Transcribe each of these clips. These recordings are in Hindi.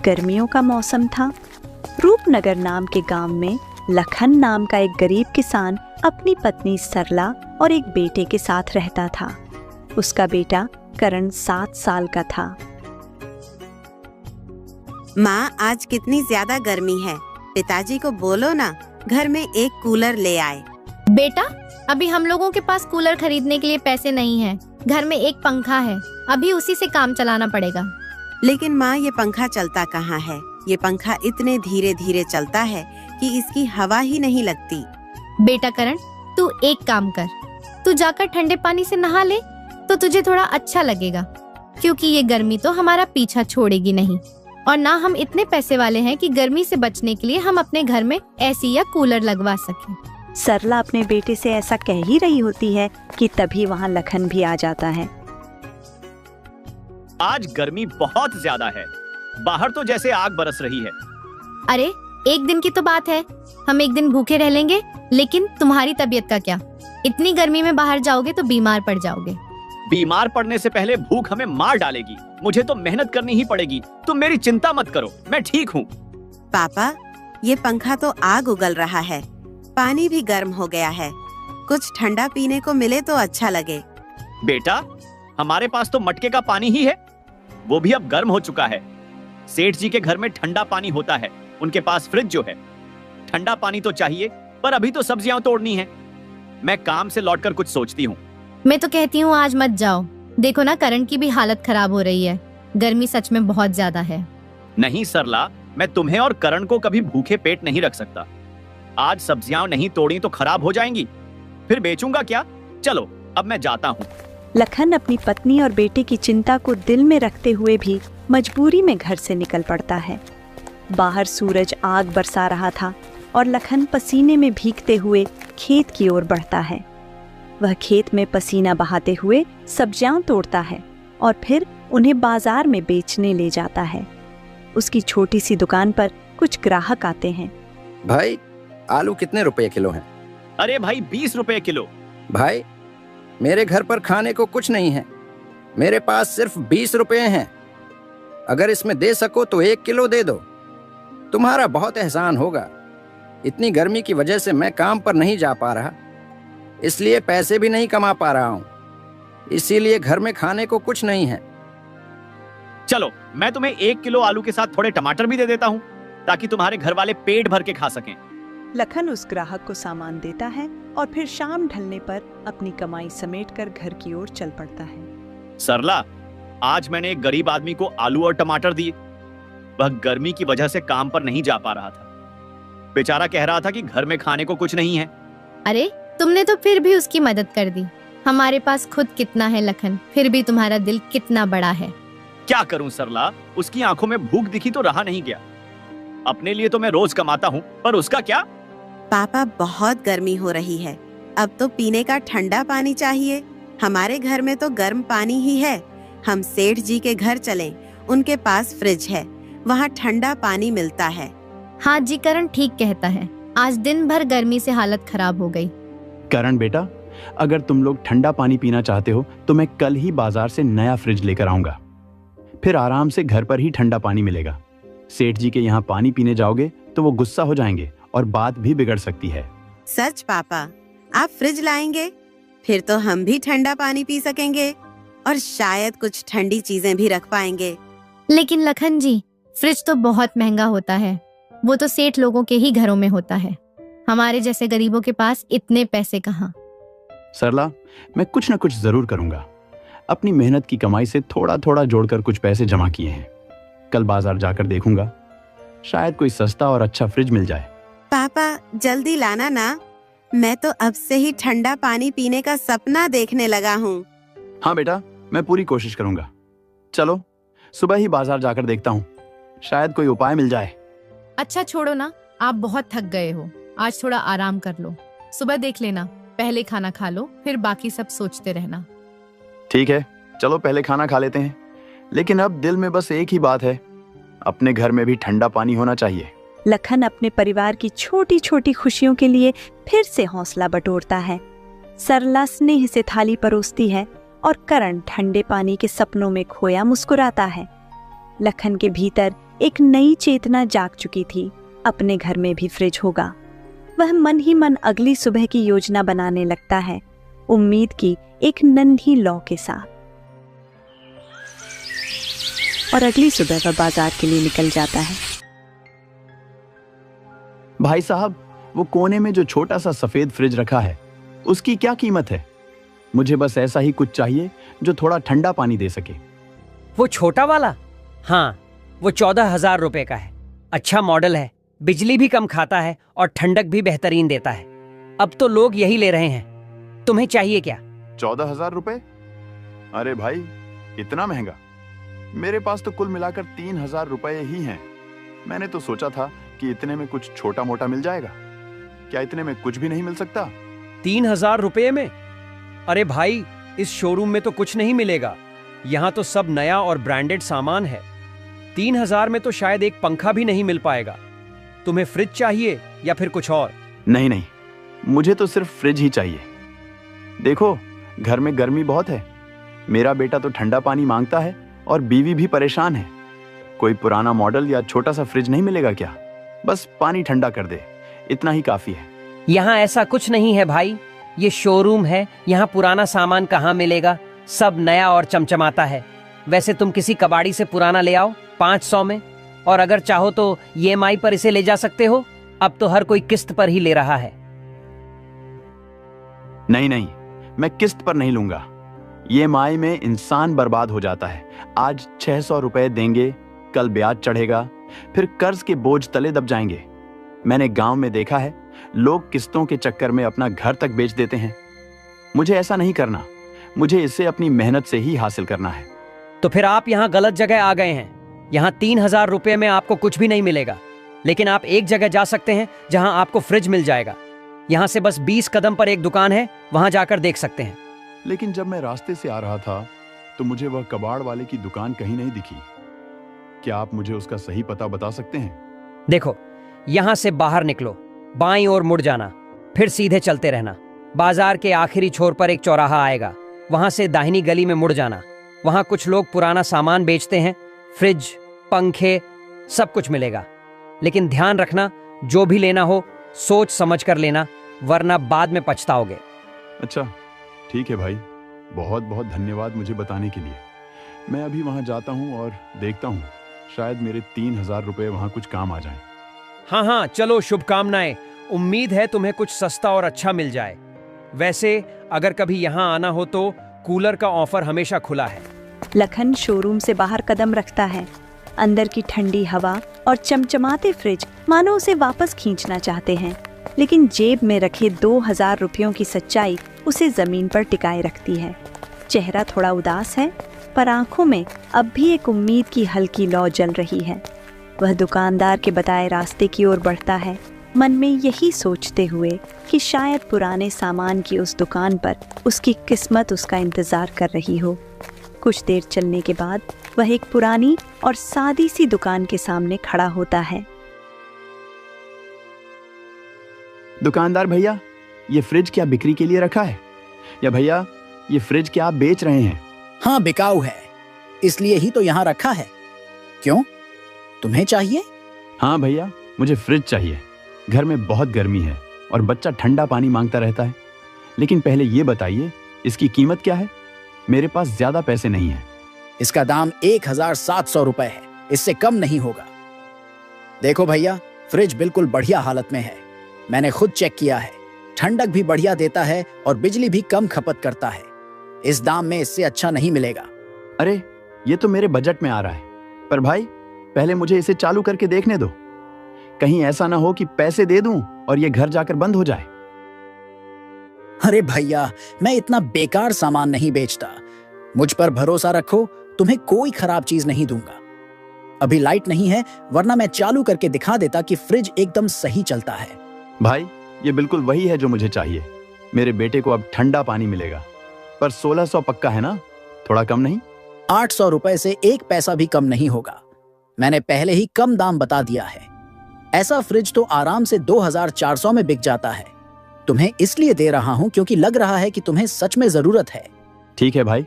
गर्मियों का मौसम था। रूपनगर नाम के गांव में लखन नाम का एक गरीब किसान अपनी पत्नी सरला और एक बेटे के साथ रहता था। उसका बेटा करण 7 साल का था। माँ, आज कितनी ज्यादा गर्मी है। पिताजी को बोलो ना, घर में एक कूलर ले आए। बेटा, अभी हम लोगों के पास कूलर खरीदने के लिए पैसे नहीं हैं। घर में एक पंखा है, अभी उसी से काम चलाना पड़ेगा। लेकिन माँ, ये पंखा चलता कहाँ है? ये पंखा इतने धीरे धीरे चलता है कि इसकी हवा ही नहीं लगती। बेटा करण, तू एक काम कर, तू जाकर ठंडे पानी से नहा ले तो तुझे थोड़ा अच्छा लगेगा, क्योंकि ये गर्मी तो हमारा पीछा छोड़ेगी नहीं। और ना हम इतने पैसे वाले हैं कि गर्मी से बचने के लिए हम अपने घर में एसी या कूलर लगवा सकें। सरला अपने बेटे से ऐसा कह ही रही होती है कि तभी वहाँ लखन भी आ जाता है। आज गर्मी बहुत ज्यादा है, बाहर तो जैसे आग बरस रही है। अरे, एक दिन की तो बात है, हम एक दिन भूखे रह लेंगे। लेकिन तुम्हारी तबीयत का क्या? इतनी गर्मी में बाहर जाओगे तो बीमार पड़ जाओगे। बीमार पड़ने से पहले भूख हमें मार डालेगी। मुझे तो मेहनत करनी ही पड़ेगी। तुम मेरी चिंता मत करो, मैं ठीक हूँ। पापा, ये पंखा तो आग उगल रहा है, पानी भी गर्म हो गया है। कुछ ठंडा पीने को मिले तो अच्छा लगे। बेटा, हमारे पास तो मटके का पानी ही है, वो भी अब गर्म हो चुका है। सेठ जी के घर में ठंडा पानी होता है, उनके पास फ्रिज जो है। ठंडा पानी तो चाहिए, पर अभी तो सब्जियां तोड़नी है। मैं काम से लौटकर कुछ सोचती हूँ। मैं तो कहती हूँ आज मत जाओ। देखो ना, करण की भी हालत खराब हो रही है। गर्मी सच में बहुत ज्यादा है। नहीं सरला, मैं तुम्हें और करण को कभी भूखे पेट नहीं रख सकता। आज सब्जियां नहीं तोड़ी तो खराब हो जाएंगी, फिर बेचूंगा क्या? चलो, अब मैं जाता हूँ। लखन अपनी पत्नी और बेटे की चिंता को दिल में रखते हुए भी मजबूरी में घर से निकल पड़ता है। बाहर सूरज आग बरसा रहा था और लखन पसीने में भीगते हुए खेत की ओर बढ़ता है। वह खेत में पसीना बहाते हुए सब्जियां तोड़ता है और फिर उन्हें बाजार में बेचने ले जाता है। उसकी छोटी सी दुकान पर कुछ ग्राहक आते हैं। भाई, आलू कितने रुपए किलो हैं? अरे भाई, 20 रुपए किलो। भाई, मेरे घर पर खाने को कुछ नहीं है, मेरे पास सिर्फ 20 रुपए हैं। अगर इसमें दे सको तो 1 किलो दे दो, तुम्हारा बहुत एहसान होगा। इतनी गर्मी की वजह से मैं काम पर नहीं जा पा रहा, इसलिए पैसे भी नहीं कमा पा रहा हूँ, इसीलिए घर में खाने को कुछ नहीं है। चलो, मैं तुम्हें 1 किलो आलू के साथ थोड़े टमाटर भी दे देता हूँ, ताकि तुम्हारे घर वाले पेट भर के खा सकें। लखन उस ग्राहक को सामान देता है और फिर शाम ढलने पर अपनी कमाई समेटकर घर की ओर चल पड़ता है। सरला, आज मैंने एक गरीब आदमी को आलू और टमाटर दिए। वह गर्मी की वजह से काम पर नहीं जा पा रहा था। बेचारा कह रहा था कि घर में खाने को कुछ नहीं है। अरे, तुमने तो फिर भी उसकी मदद कर दी। हमारे पास खुद कितना है लखन, फिर भी तुम्हारा दिल कितना बड़ा है। क्या करूं सरला, उसकी आंखों में भूख दिखी तो रहा नहीं गया। अपने लिए तो मैं रोज कमाता हूँ, पर उसका क्या? पापा, बहुत गर्मी हो रही है, अब तो पीने का ठंडा पानी चाहिए। हमारे घर में तो गर्म पानी ही है। हम सेठ जी के घर चलें, उनके पास फ्रिज है, वहाँ ठंडा पानी मिलता है। हाँ जी, करण ठीक कहता है। आज दिन भर गर्मी से हालत खराब हो गई। करण बेटा, अगर तुम लोग ठंडा पानी पीना चाहते हो तो मैं कल ही बाजार से नया फ्रिज लेकर आऊंगा, फिर आराम से घर पर ही ठंडा पानी मिलेगा। सेठ जी के यहाँ पानी पीने जाओगे तो वो गुस्सा हो जाएंगे और बात भी बिगड़ सकती है। सच पापा, आप फ्रिज लाएंगे? फिर तो हम भी ठंडा पानी पी सकेंगे और शायद कुछ ठंडी चीजें भी रख पाएंगे। लेकिन लखन जी, फ्रिज तो बहुत महंगा होता है, वो तो सेठ लोगों के ही घरों में होता है। हमारे जैसे गरीबों के पास इतने पैसे कहाँ। सरला, मैं कुछ न कुछ जरूर करूंगा। अपनी मेहनत की कमाई से थोड़ा थोड़ा जोड़कर कुछ पैसे जमा किए हैं। कल बाजार जाकर देखूंगा, शायद कोई सस्ता और अच्छा फ्रिज मिल जाए। पापा, जल्दी लाना ना, मैं तो अब से ही ठंडा पानी पीने का सपना देखने लगा हूँ। हाँ बेटा, मैं पूरी कोशिश करूंगा। चलो, सुबह ही बाजार जाकर देखता हूँ, शायद कोई उपाय मिल जाए। अच्छा छोड़ो ना, आप बहुत थक गए हो, आज थोड़ा आराम कर लो। सुबह देख लेना, पहले खाना खा लो, फिर बाकी सब सोचते रहना। ठीक है, चलो पहले खाना खा लेते हैं। लेकिन अब दिल में बस एक ही बात है, अपने घर में भी ठंडा पानी होना चाहिए। लखन अपने परिवार की छोटी छोटी खुशियों के लिए फिर से हौसला बटोरता है। सरला स्नेह से थाली परोसती है और करण ठंडे पानी के सपनों में खोया मुस्कुराता है। लखन के भीतर एक नई चेतना जाग चुकी थी। अपने घर में भी फ्रिज होगा। वह मन ही मन अगली सुबह की योजना बनाने लगता है, उम्मीद की एक नन्ही लौ के साथ। और अगली सुबह वह बाजार के लिए निकल जाता है। भाई साहब, वो कोने में जो छोटा सा सफेद फ्रिज रखा है, उसकी क्या कीमत है? मुझे बस ऐसा ही कुछ चाहिए जो थोड़ा ठंडा पानी दे सके। वो छोटा वाला? हाँ, वो 14,000 रुपए का है। अच्छा मॉडल है, बिजली भी कम खाता है और ठंडक भी बेहतरीन देता है। अब तो लोग यही ले रहे हैं। तुम्हें चाहिए क्या? 14,000 रुपए? अरे भाई, इतना महंगा? मेरे पास तो कुल मिलाकर 3,000 रुपए ही हैं। मैंने तो सोचा था कि इतने में कुछ छोटा मोटा मिल जाएगा। क्या इतने में कुछ भी नहीं मिल सकता? 3,000 रुपए में? अरे भाई, इस शोरूम में तो कुछ नहीं मिलेगा। यहाँ तो सब नया और ब्रांडेड सामान है। 3,000 में तो शायद एक पंखा भी नहीं मिल पाएगा। तुम्हें फ्रिज चाहिए या फिर कुछ और? नहीं नहीं, मुझे तो सिर्फ फ्रिज ही चाहिए। देखो, घर में गर्मी बहुत है। मेरा बेटा तो ठंडा पानी मांगता है और बीवी भी परेशान है। कोई पुराना मॉडल या छोटा सा फ्रिज नहीं मिलेगा क्या? बस पानी ठंडा कर दे, इतना ही काफी है। यहाँ ऐसा कुछ नहीं है भाई, ये शोरूम है। यहाँ पुराना सामान कहाँ मिलेगा? सब नया और चमचमाता है। वैसे तुम किसी कबाड़ी से पुराना ले आओ 500 में, और अगर चाहो तो EMI पर इसे ले जा सकते हो। अब तो हर कोई किस्त पर ही ले रहा है। नहीं नहीं, मैं किस्त पर नहीं लूंगा। EMI में इंसान बर्बाद हो जाता है। आज 600 रुपए देंगे, कल ब्याज चढ़ेगा, फिर कर्ज के बोझ तले दब जाएंगे। मैंने गांव में देखा है, लोग किस्तों के चक्कर में अपना घर तक बेच देते हैं। मुझे ऐसा नहीं करना। मुझे इसे अपनी मेहनत से ही हासिल करना है। तो फिर आप यहाँ गलत जगह आ गए हैं। यहाँ 3,000 रुपए में आपको कुछ भी नहीं मिलेगा। लेकिन आप एक जगह जा सकते हैं जहाँ आपको फ्रिज मिल जाएगा। यहाँ से बस 20 कदम पर एक दुकान है, वहां जाकर देख सकते हैं। लेकिन जब मैं रास्ते से आ रहा था तो मुझे वह कबाड़ वाले की दुकान कहीं नहीं दिखी। क्या आप मुझे उसका सही पता बता सकते हैं? देखो, यहाँ से बाहर निकलो, बाईं ओर मुड़ जाना, फिर सीधे चलते रहना। बाजार के आखिरी छोर पर एक चौराहा आएगा, वहां से दाहिनी गली में मुड़ जाना। वहां कुछ लोग पुराना सामान बेचते हैं, फ्रिज, पंखे, सब कुछ मिलेगा। लेकिन ध्यान रखना, जो भी लेना हो सोच समझ कर लेना, वरना बाद में पछताओगे। अच्छा, ठीक है भाई, बहुत बहुत धन्यवाद मुझे बताने के लिए। मैं अभी वहां जाता हूं और देखता हूं, शायद मेरे 3,000 रुपए वहां कुछ काम आ जाएं। हाँ हाँ, चलो, शुभकामनाएं। उम्मीद है तुम्हें कुछ सस्ता और अच्छा मिल जाए। वैसे अगर कभी यहाँ आना हो तो कूलर का ऑफर हमेशा खुला है। लखन शोरूम से बाहर कदम रखता है। अंदर की ठंडी हवा और चमचमाते फ्रिज मानो उसे वापस खींचना चाहते हैं, लेकिन जेब में रखे 2,000 रुपयों की सच्चाई उसे जमीन पर टिकाए रखती है। चेहरा थोड़ा उदास है, पर आंखों में अब भी एक उम्मीद की हल्की लौ जल रही है। वह दुकानदार के बताए रास्ते की ओर बढ़ता है, मन में यही सोचते हुए कि शायद पुराने सामान की उस दुकान पर उसकी किस्मत उसका इंतजार कर रही हो। कुछ देर चलने के बाद वह एक पुरानी और सादी सी दुकान के सामने खड़ा होता है। दुकानदार भैया, ये फ्रिज क्या बिक्री के लिए रखा है? या भैया, ये फ्रिज क्या आप बेच रहे हैं? हाँ, बिकाऊ है, इसलिए ही तो यहाँ रखा है। क्यों, तुम्हें चाहिए? हाँ भैया, मुझे फ्रिज चाहिए। घर में बहुत गर्मी है और बच्चा ठंडा पानी मांगता रहता है। लेकिन पहले ये बताइए, इसकी कीमत क्या है? मेरे पास ज्यादा पैसे नहीं है। इसका दाम 1,700 रुपए है, इससे कम नहीं होगा। देखो भैया, फ्रिज बिल्कुल बढ़िया हालत में है। मैंने खुद चेक किया है, ठंडक भी बढ़िया देता है और बिजली भी कम खपत करता है। इस दाम में इससे अच्छा नहीं मिलेगा। अरे, ये तो मेरे बजट में आ रहा है। पर भाई, पहले मुझे इसे चालू करके देखने दो। कहीं ऐसा ना हो कि पैसे दे दूं और ये घर जाकर बंद हो जाए। अरे भैया, मैं इतना बेकार सामान नहीं बेचता। मुझ पर भरोसा रखो, तुम्हें कोई खराब चीज नहीं दूंगा। अभी लाइट नहीं है, वरना मैं चालू करके दिखा देता कि फ्रिज एकदम सही चलता है। भाई, ये बिल्कुल वही है जो मुझे चाहिए। मेरे बेटे को अब ठंडा पानी मिलेगा। पर 1,600 पक्का है ना? थोड़ा कम नहीं? 800 रुपए से 1 पैसा भी कम नहीं होगा। मैंने पहले ही कम दाम बता दिया है। ऐसा फ्रिज तो आराम से 2,400 में बिक जाता है। तुम्हें इसलिए दे रहा हूं क्योंकि लग रहा है कि तुम्हें सच में जरूरत है। ठीक है भाई,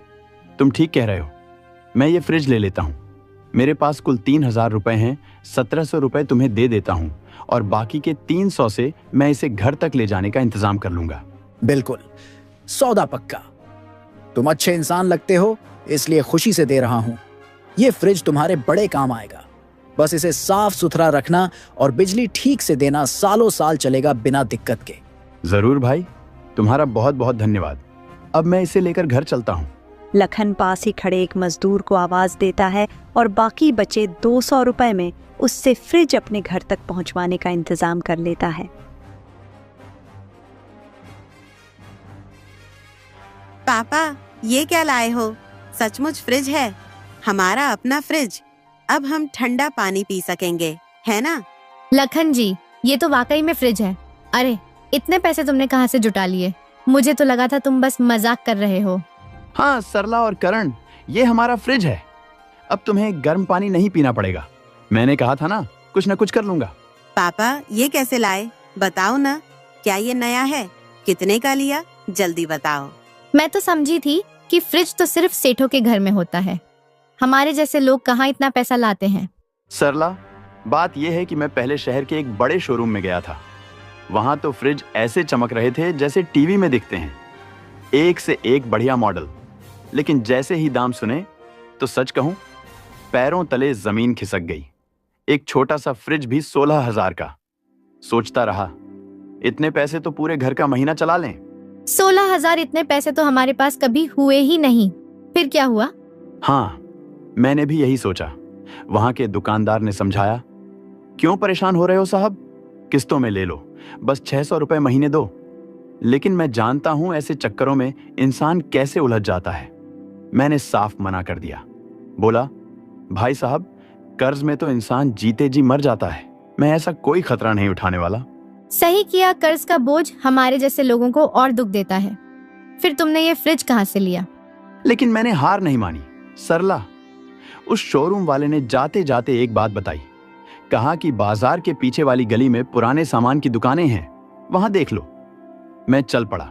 तुम ठीक कह रहे हो। मैं ये फ्रिज ले लेता हूँ। मेरे पास कुल 3,000 रुपए हैं। 1,700 रुपए तुम्हें दे देता हूँ और बाकी के 300 से मैं इसे घर तक ले जाने का इंतजाम कर लूंगा। बिल्कुल, सौदा पक्का। तुम अच्छे इंसान लगते हो, इसलिए खुशी से दे रहा हूं। ये फ्रिज तुम्हारे बड़े काम आएगा। बस इसे साफ सुथरा रखना और बिजली ठीक से देना, सालों साल चलेगा बिना दिक्कत के। जरूर भाई, तुम्हारा बहुत बहुत धन्यवाद। अब मैं इसे लेकर घर चलता हूँ। लखन पास ही खड़े एक मजदूर को आवाज देता है और बाकी बचे 200 रुपए में उससे फ्रिज अपने घर तक पहुंचवाने का इंतजाम कर लेता है। पापा, ये क्या लाए हो? सचमुच फ्रिज है, हमारा अपना फ्रिज। अब हम ठंडा पानी पी सकेंगे, है ना? लखन जी, ये तो वाकई में फ्रिज है। अरे, इतने पैसे तुमने कहाँ से जुटा लिए? मुझे तो लगा था तुम बस मजाक कर रहे हो। हाँ सरला और करण, ये हमारा फ्रिज है। अब तुम्हें गर्म पानी नहीं पीना पड़ेगा। मैंने कहा था ना, कुछ न कुछ कर लूंगा। पापा, ये कैसे लाए? बताओ ना, क्या ये नया है? कितने का लिया? जल्दी बताओ। मैं तो समझी थी कि फ्रिज तो सिर्फ सेठों के घर में होता है। हमारे जैसे लोग कहाँ इतना पैसा लाते हैं? सरला, बात यह है कि मैं पहले शहर के एक बड़े शोरूम में गया था। वहां तो फ्रिज ऐसे चमक रहे थे जैसे टीवी में दिखते हैं, एक से एक बढ़िया मॉडल। लेकिन जैसे ही दाम सुने तो सच कहूं, पैरों तले जमीन खिसक गई। एक छोटा सा फ्रिज भी 16,000 का। सोचता रहा, इतने पैसे तो पूरे घर का महीना चला लें। 16,000 इतने पैसे तो हमारे पास कभी हुए ही नहीं। फिर क्या हुआ? हाँ, मैंने भी यही सोचा। वहां के दुकानदार ने समझाया, क्यों परेशान हो रहे हो साहब, किस्तों में ले लो, बस 600 रुपए महीने दो। लेकिन मैं जानता हूं ऐसे चक्करों में इंसान कैसे उलझ जाता है। मैंने साफ मना कर दिया। बोला, भाई साहब, कर्ज में तो इंसान जीते जी मर जाता है। मैं ऐसा कोई खतरा नहीं उठाने वाला। सही किया, कर्ज का बोझ हमारे जैसे लोगों को और दुख देता है। फिर तुमने ये फ्रिज कहाँ से लिया? लेकिन मैंने हार नहीं मानी। सरला, उस शोरूम वाले ने जाते जाते एक बात बताई। कहा कि बाजार के पीछे वाली गली में पुराने सामान की दुकानें हैं, वहां देख लो। मैं चल पड़ा।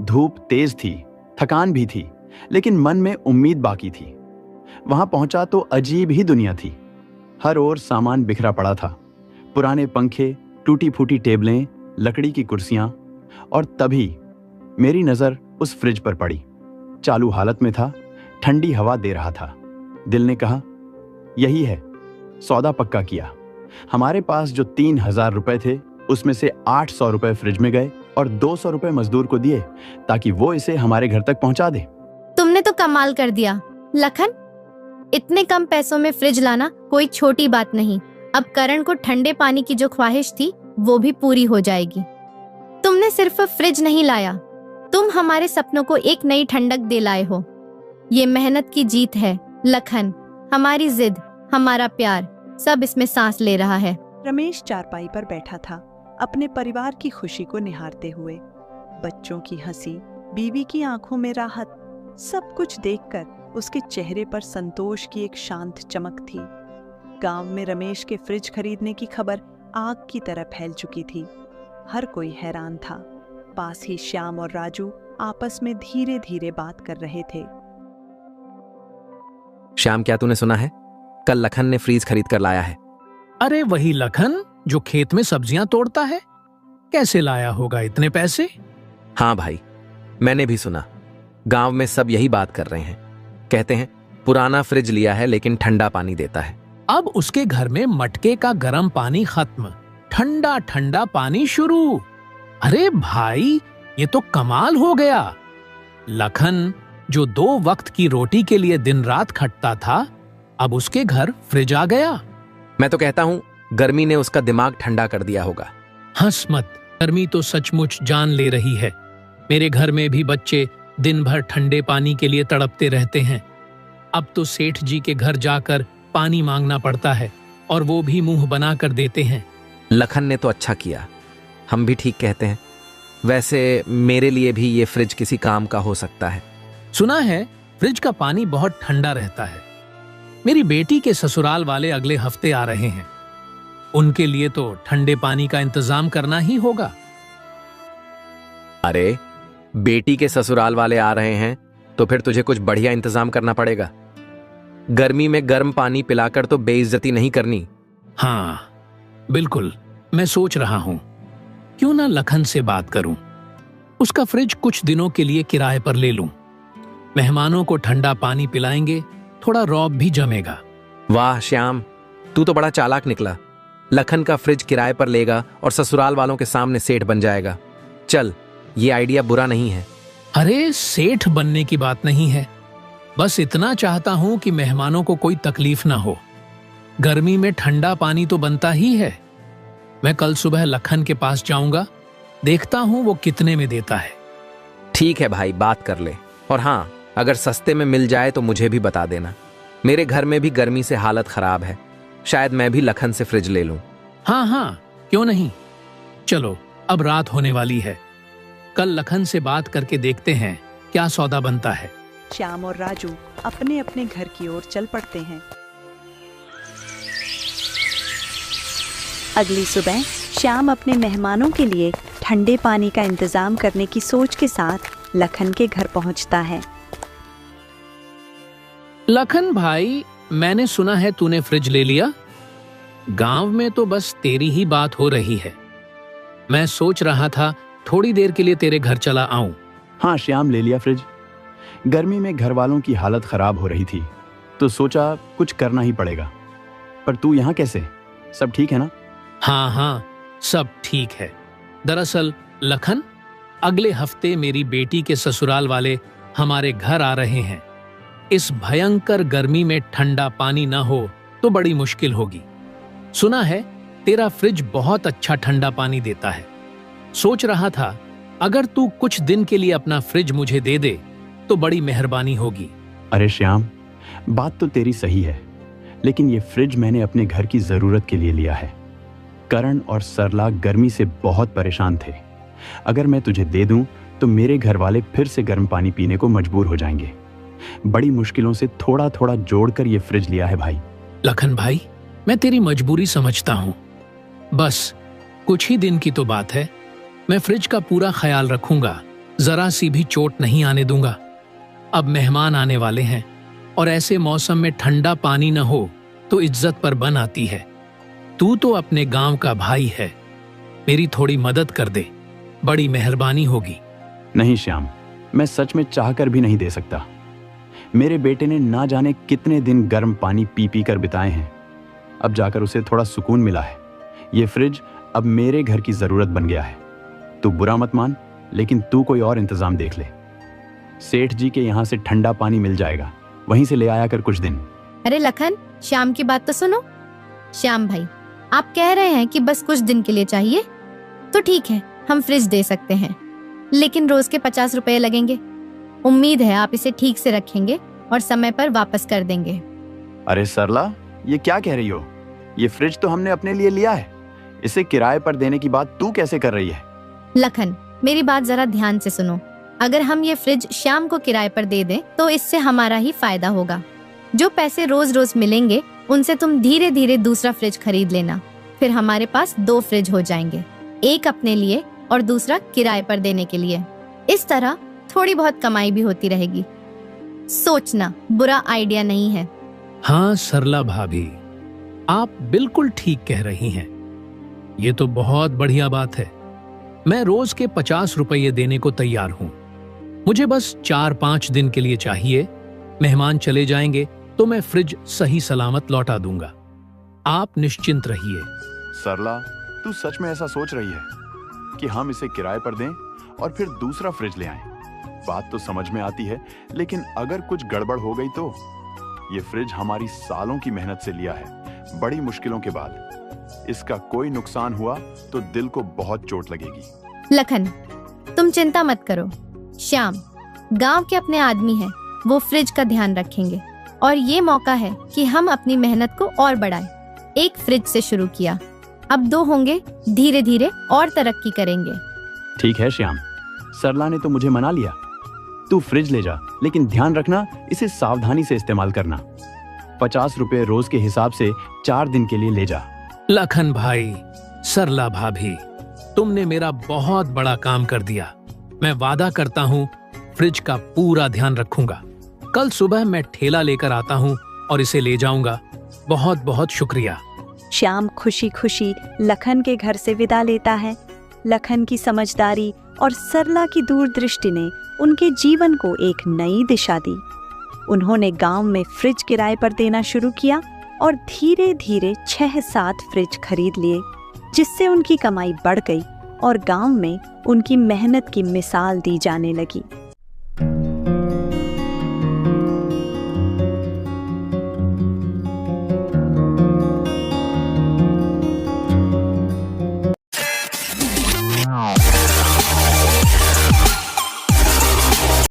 धूप तेज थी, थकान भी थी, लेकिन मन में उम्मीद बाकी थी। वहां पहुंचा तो अजीब ही दुनिया थी। हर ओर सामान बिखरा पड़ा था, पुराने पंखे, टूटी फूटी टेबलें, लकड़ी की कुर्सियां। और तभी मेरी नजर उस फ्रिज पर पड़ी। चालू हालत में था, ठंडी हवा दे रहा था। दिल ने कहा, यही है। सौदा पक्का किया। हमारे पास जो 3,000 रुपए थे, उसमें से 800 रुपए फ्रिज में गए और 200 रुपए मजदूर को दिए ताकि वो इसे हमारे घर तक पहुंचा दे। तुमने तो कमाल कर दिया लखन। इतने कम पैसों में फ्रिज लाना कोई छोटी बात नहीं। अब करण को ठंडे पानी की जो ख्वाहिश थी वो भी पूरी हो जाएगी। तुमने सिर्फ फ्रिज नहीं लाया, तुम हमारे सपनों को एक नई ठंडक दे लाए हो। ये मेहनत की जीत है लखन। हमारी जिद, हमारा प्यार, सब इसमें सांस ले रहा है। रमेश चारपाई पर बैठा था, अपने परिवार की खुशी को निहारते हुए। बच्चों की हंसी, बीवी की आंखों में राहत, सब कुछ देखकर उसके चेहरे पर संतोष की एक शांत चमक थी। गांव में रमेश के फ्रिज खरीदने की खबर आग की तरह फैल चुकी थी। हर कोई हैरान था। पास ही श्याम और राजू आपस में धीरे धीरे बात कर रहे थे। श्याम, क्या तूने सुना है? कल लखन ने फ्रीज खरीद कर लाया है। अरे वही लखन जो खेत में सब्जियां तोड़ता है? कैसे लाया होगा इतने पैसे? हाँ भाई, मैंने भी सुना। गांव में सब यही बात कर रहे हैं। कहते हैं पुराना फ्रिज लिया है लेकिन ठंडा पानी देता है। अब उसके घर में मटके का गर्म पानी खत्म, ठंडा ठंडा पानी शुरू। अरे भाई, ये तो कमाल हो गया। लखन जो 2 वक्त की रोटी के लिए दिन रात खटता था, अब उसके घर फ्रिज आ गया। मैं तो कहता हूँ गर्मी ने उसका दिमाग ठंडा कर दिया होगा। हंस मत, गर्मी तो सचमुच जान ले रही है। मेरे घर में भी बच्चे दिन भर ठंडे पानी के लिए तड़पते रहते हैं। अब तो सेठ जी के घर जाकर पानी मांगना पड़ता है और वो भी मुंह बना कर देते हैं। लखन ने तो अच्छा किया, हम भी ठीक कहते हैं। वैसे मेरे लिए भी ये फ्रिज किसी काम का हो सकता है। सुना है फ्रिज का पानी बहुत ठंडा रहता है। मेरी बेटी के ससुराल वाले अगले हफ्ते आ रहे हैं, उनके लिए तो ठंडे पानी का इंतजाम करना ही होगा। अरे, बेटी के ससुराल वाले आ रहे हैं तो फिर तुझे कुछ बढ़िया इंतजाम करना पड़ेगा। गर्मी में गर्म पानी पिलाकर तो बेइज्जती नहीं करनी। हाँ बिल्कुल, मैं सोच रहा हूं क्यों ना लखन से बात करूं, उसका फ्रिज कुछ दिनों के लिए किराए पर ले लूं। मेहमानों को ठंडा पानी पिलाएंगे, थोड़ा रौब भी जमेगा। वाह श्याम, तू तो बड़ा चालाक निकला। लखन का फ्रिज किराए पर लेगा और ससुराल वालों के सामने सेठ बन जाएगा। चल, ये आइडिया बुरा नहीं है। अरे सेठ बनने की बात नहीं है, बस इतना चाहता हूं कि मेहमानों को कोई तकलीफ ना हो। गर्मी में ठंडा पानी तो बनता ही है। मैं कल सुबह लखन के पास जाऊंगा, देखता हूं वो कितने में देता है। ठीक है भाई, बात कर ले। और हाँ, अगर सस्ते में मिल जाए तो मुझे भी बता देना। मेरे घर में भी गर्मी से हालत खराब है, शायद मैं भी लखन से फ्रिज ले लूं। हाँ हाँ, क्यों नहीं। चलो, अब रात होने वाली है, कल लखन से बात करके देखते हैं क्या सौदा बनता है। श्याम और राजू अपने अपने घर की ओर चल पड़ते हैं। अगली सुबह श्याम अपने मेहमानों के लिए ठंडे पानी का इंतजाम करने की सोच के साथ लखन के घर पहुंचता है। लखन भाई, मैंने सुना है तूने फ्रिज ले लिया। गांव में तो बस तेरी ही बात हो रही है। मैं सोच रहा था थोड़ी देर के लिए तेरे घर चला आऊं। हाँ श्याम, ले लिया फ्रिज। गर्मी में घर वालों की हालत खराब हो रही थी तो सोचा कुछ करना ही पड़ेगा। पर तू यहाँ कैसे? सब ठीक है ना? हाँ हाँ, सब ठीक है। दरअसल लखन, अगले हफ्ते मेरी बेटी के ससुराल वाले हमारे घर आ रहे हैं। इस भयंकर गर्मी में ठंडा पानी ना हो तो बड़ी मुश्किल होगी। सुना है तेरा फ्रिज बहुत अच्छा ठंडा पानी देता है। सोच रहा था अगर तू कुछ दिन के लिए अपना फ्रिज मुझे दे दे तो बड़ी मेहरबानी होगी। अरे श्याम, बात तो तेरी सही है, लेकिन ये फ्रिज मैंने अपने घर की जरूरत के लिए लिया है। करण और सरला गर्मी से बहुत परेशान थे। अगर मैं तुझे दे दूं तो मेरे घर वाले फिर से गर्म पानी पीने को मजबूर हो जाएंगे। बड़ी मुश्किलों से थोड़ा थोड़ा जोड़कर ये फ्रिज लिया है भाई। लखन भाई, मैं तेरी मजबूरी समझता हूं, बस कुछ ही दिन की तो बात है। मैं फ्रिज का पूरा ख्याल रखूंगा, जरा सी भी चोट नहीं आने दूंगा। अब मेहमान आने वाले हैं और ऐसे मौसम में ठंडा पानी न हो तो इज्जत पर बन आती है। तू तो अपने गांव का भाई है, मेरी थोड़ी मदद कर दे, बड़ी मेहरबानी होगी। नहीं श्याम, मैं सच में चाहकर भी नहीं दे सकता। मेरे बेटे ने ना जाने कितने दिन गर्म पानी पी पी कर बिताए हैं, अब जाकर उसे थोड़ा सुकून मिला है। ये फ्रिज अब मेरे घर की जरूरत बन गया है। तू बुरा मत मान, लेकिन तू कोई और इंतजाम देख ले। सेठ जी के यहाँ से ठंडा पानी मिल जाएगा, वहीं से ले आया कर कुछ दिन। अरे लखन, श्याम की बात तो सुनो। श्याम भाई, आप कह रहे हैं कि बस कुछ दिन के लिए चाहिए, तो ठीक है, हम फ्रिज दे सकते हैं, लेकिन रोज के 50 रुपए लगेंगे। उम्मीद है आप इसे ठीक से रखेंगे और समय पर वापस कर देंगे। अरे सरला, ये क्या कह रही हो? ये फ्रिज तो हमने अपने लिए लिया है, इसे किराए पर देने की बात तू कैसे कर रही है? लखन, मेरी बात जरा ध्यान से सुनो। अगर हम ये फ्रिज श्याम को किराए पर दे दें तो इससे हमारा ही फायदा होगा। जो पैसे रोज रोज मिलेंगे उनसे तुम धीरे धीरे दूसरा फ्रिज खरीद लेना। फिर हमारे पास 2 फ्रिज हो जाएंगे, एक अपने लिए और दूसरा किराए पर देने के लिए। इस तरह थोड़ी बहुत कमाई भी होती रहेगी। सोचना, बुरा आइडिया नहीं है। हाँ सरला भाभी, आप बिल्कुल ठीक कह रही हैं। ये तो बहुत बढ़िया बात है। मैं रोज के 50 रुपये देने को तैयार हूँ। मुझे बस 4-5 दिन के लिए चाहिए। मेहमान चले जाएंगे तो मैं फ्रिज सही सलामत लौटा दूंगा। आप निश्चिंत रहिए। सरला, तू सच में ऐसा सोच रही है कि हम इसे किराए पर दें और फिर दूसरा फ्रिज ले आएं? बात तो समझ में आती है, लेकिन अगर कुछ गड़बड़ हो गई तो? ये फ्रिज हमारी सालों की मेहनत से लिया है, बड़ी मुश्किलों के बाद। इसका कोई नुकसान हुआ तो दिल को बहुत चोट लगेगी। लखन, तुम चिंता मत करो। श्याम गांव के अपने आदमी हैं, वो फ्रिज का ध्यान रखेंगे और ये मौका है कि हम अपनी मेहनत को और बढ़ाएं। एक फ्रिज से शुरू किया, अब 2 होंगे, धीरे धीरे और तरक्की करेंगे। ठीक है श्याम, सरला ने तो मुझे मना लिया। तू फ्रिज ले जा, लेकिन ध्यान रखना इसे सावधानी से इस्तेमाल करना। 50 रुपए रोज के हिसाब से 4 दिन के लिए ले जा। लखन भाई, सरला भाभी, तुमने मेरा बहुत बड़ा काम कर दिया। मैं वादा करता हूँ फ्रिज का पूरा ध्यान रखूंगा। कल सुबह मैं ठेला लेकर आता हूँ और इसे ले जाऊंगा। बहुत बहुत शुक्रिया। श्याम खुशी खुशी लखन के घर से विदा लेता है। लखन की समझदारी और सरला की दूरदृष्टि ने उनके जीवन को एक नई दिशा दी। उन्होंने गांव में फ्रिज किराए पर देना शुरू किया और धीरे धीरे 6-7 फ्रिज खरीद लिए, जिससे उनकी कमाई बढ़ गई और गांव में उनकी मेहनत की मिसाल दी जाने लगी।